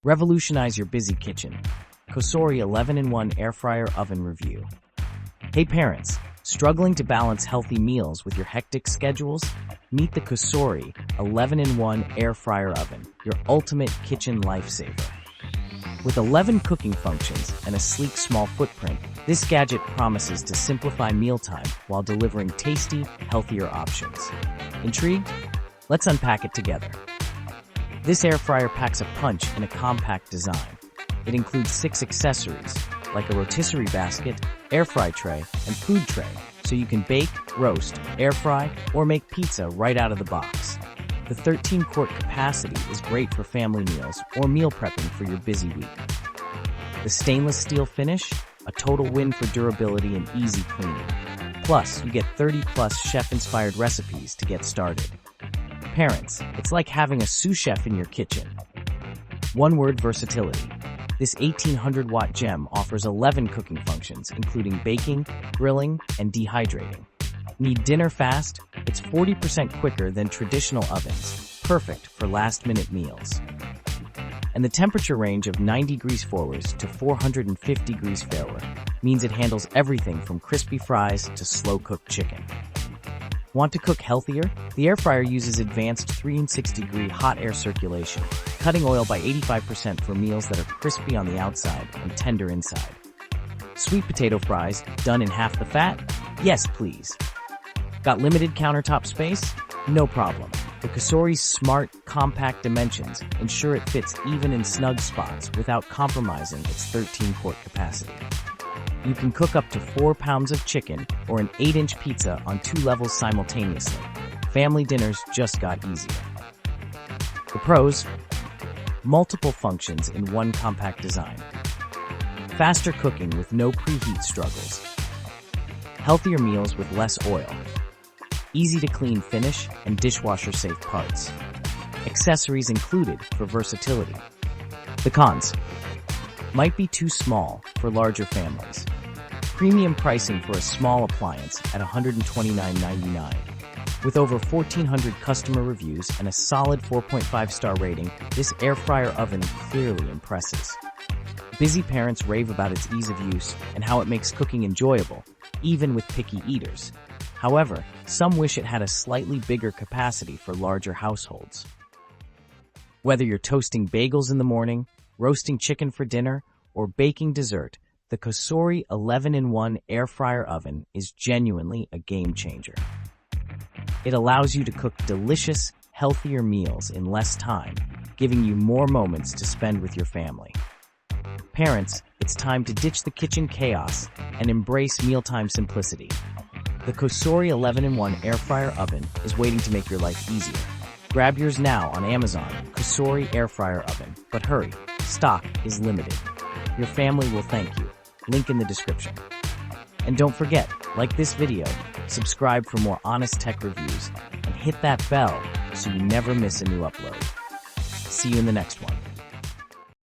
Revolutionize your busy kitchen. COSORI 11-in-1 Air Fryer Oven Review. Hey parents, struggling to balance healthy meals with your hectic schedules? Meet the COSORI 11-in-1 Air Fryer Oven, your ultimate kitchen lifesaver. With 11 cooking functions and a sleek small footprint, this gadget promises to simplify mealtime while delivering tasty, healthier options. Intrigued? Let's unpack it together. This air fryer packs a punch in a compact design. It includes 6 accessories, like a rotisserie basket, air fry tray, and food tray, so you can bake, roast, air fry, or make pizza right out of the box. The 13-quart capacity is great for family meals or meal prepping for your busy week. The stainless steel finish, a total win for durability and easy cleaning. Plus, you get 30-plus chef-inspired recipes to get started. Parents, it's like having a sous chef in your kitchen. One word: versatility. This 1800-watt gem offers 11 cooking functions, including baking, grilling, and dehydrating. Need dinner fast? It's 40% quicker than traditional ovens, perfect for last-minute meals. And the temperature range of 90 degrees forward to 450 degrees Fahrenheit means it handles everything from crispy fries to slow-cooked chicken. Want to cook healthier? The air fryer uses advanced 360-degree hot air circulation, cutting oil by 85% for meals that are crispy on the outside and tender inside. Sweet potato fries, done in half the fat? Yes, please. Got limited countertop space? No problem. The COSORI's smart, compact dimensions ensure it fits even in snug spots without compromising its 13-quart capacity. You can cook up to 4 pounds of chicken or an 8-inch pizza on 2 levels simultaneously. Family dinners just got easier. The pros: multiple functions in one compact design. Faster cooking with no preheat struggles. Healthier meals with less oil. Easy to clean finish and dishwasher-safe parts. Accessories included for versatility. The cons: might be too small for larger families. Premium pricing for a small appliance at $129.99. With over 1,400 customer reviews and a solid 4.5-star rating, this air fryer oven clearly impresses. Busy parents rave about its ease of use and how it makes cooking enjoyable, even with picky eaters. However, some wish it had a slightly bigger capacity for larger households. Whether you're toasting bagels in the morning, roasting chicken for dinner, or baking dessert, the COSORI 11-in-1 air fryer oven is genuinely a game changer. It allows you to cook delicious, healthier meals in less time, giving you more moments to spend with your family. Parents, it's time to ditch the kitchen chaos and embrace mealtime simplicity. The COSORI 11-in-1 air fryer oven is waiting to make your life easier. Grab yours now on Amazon, COSORI air fryer oven. But hurry, stock is limited. Your family will thank you. Link in the description. And don't forget, like this video, subscribe for more honest tech reviews, and hit that bell so you never miss a new upload. See you in the next one.